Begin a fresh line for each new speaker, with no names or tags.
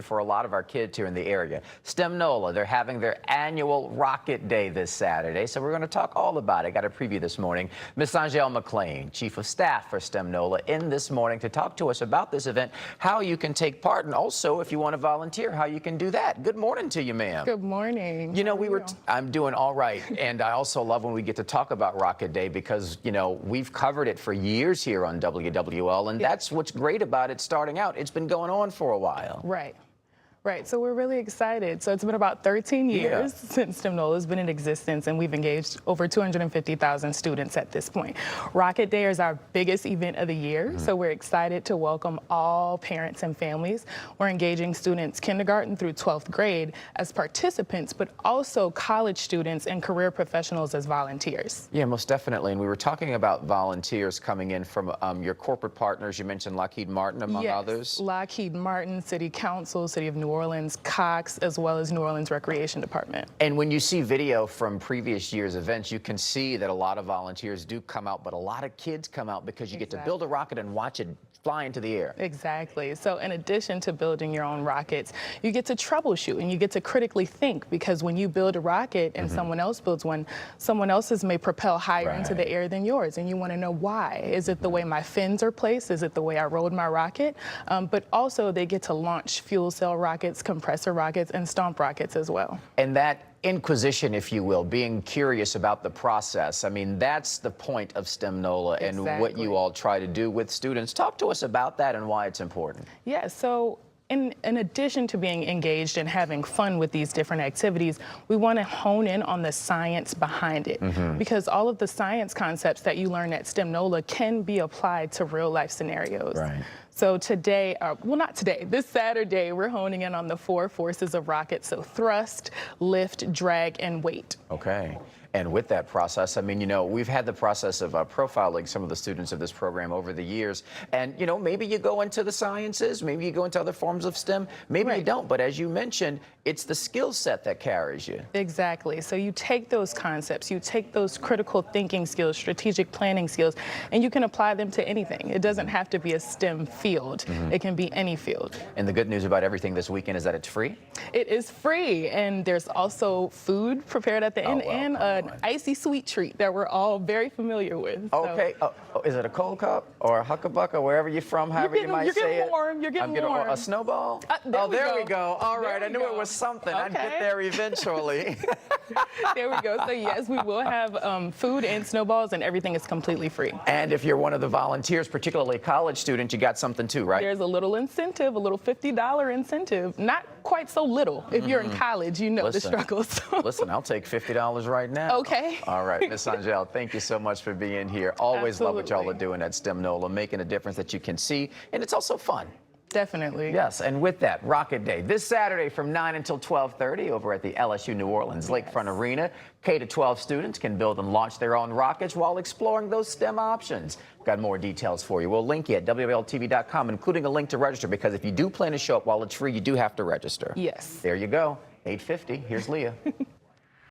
for a lot of our kids here in the area. STEM Nola, they're having their annual Rocket Day this Saturday, so we're going to talk all about it. Got a preview this morning. Ms. Angele McLean, Chief of Staff for STEM Nola, in this morning to talk to us about this event, how you can take part, and also, if you want to volunteer, how you can do that. Good morning to you, ma'am.
Good morning.
You know, I'm doing all right, and I also love when we get to talk about Rocket Day because, you know, we've covered it for years here on WWL, and that's what's great about it starting out. It's been going on for a while.
Right, so we're really excited. So it's been about 13 years since STEM Nola has been in existence, and we've engaged over 250,000 students at this point. Rocket Day is our biggest event of the year, so we're excited to welcome all parents and families. We're engaging students kindergarten through 12th grade as participants, but also college students and career professionals as volunteers.
Yeah, most definitely. And we were talking about volunteers coming in from your corporate partners. You mentioned Lockheed Martin, among others.
Lockheed Martin, City Council, City of New Orleans, Cox, as well as New Orleans Recreation Department.
And when you see video from previous years' events, you can see that a lot of volunteers do come out, but a lot of kids come out because you get to build a rocket and watch it fly into the air.
Exactly. So in addition to building your own rockets, you get to troubleshoot and you get to critically think, because when you build a rocket and someone else builds one, someone else's may propel higher into the air than yours, and you want to know why. Is it the way my fins are placed? Is it the way I rode my rocket? But also they get to launch fuel cell rockets, compressor rockets, and stomp rockets as well.
And that inquisition, if you will, being curious about the process. I mean, that's the point of STEM Nola and what you all try to do with students. Talk to us about that and why it's important.
Yeah, so in addition to being engaged and having fun with these different activities, we want to hone in on the science behind it, because all of the science concepts that you learn at STEM Nola can be applied to real life scenarios.
Right.
So today, well, not today, this Saturday, we're honing in on the 4 forces of rockets. So thrust, lift, drag, and weight.
Okay. And with that process, I mean, you know, we've had the process of profiling some of the students of this program over the years. And, you know, maybe you go into the sciences, maybe you go into other forms of STEM, maybe you don't. But as you mentioned, it's the skill set that carries you. Exactly.
So you take those concepts, you take those critical thinking skills, strategic planning skills, and you can apply them to anything. It doesn't have to be a STEM field. It can be any field.
And the good news about everything this weekend is that it's free?
It is free. And there's also food prepared at the end and an icy sweet treat that we're all very familiar with.
Okay. So. Is it a cold cup or a huckabuck, wherever you're from, however you might say it?
You're getting warm.
A snowball?
There
we go. All right. I knew it was something. I'd get there eventually.
There we go. So yes, we will have food and snowballs, and everything is completely free.
And if you're one of the volunteers, particularly a college student, you got something too, right?
There's a little incentive, a little $50 incentive. Not quite so little. If you're in college, you know the struggles.
Listen, I'll take $50 right now.
Okay.
All right, Ms. Angele, thank you so much for being here. Always love what y'all are doing at STEM Nola, making a difference that you can see, and it's also fun.
Definitely.
Yes, and with that, Rocket Day this Saturday from 9 until 12:30 over at the LSU New Orleans Lakefront Arena. K-12 students can build and launch their own rockets while exploring those STEM options. Got more details for you. We'll link you at WLTV.com, including a link to register, because if you do plan to show up while it's free, you do have to register.
Yes.
There you go. 8:50. Here's Leah.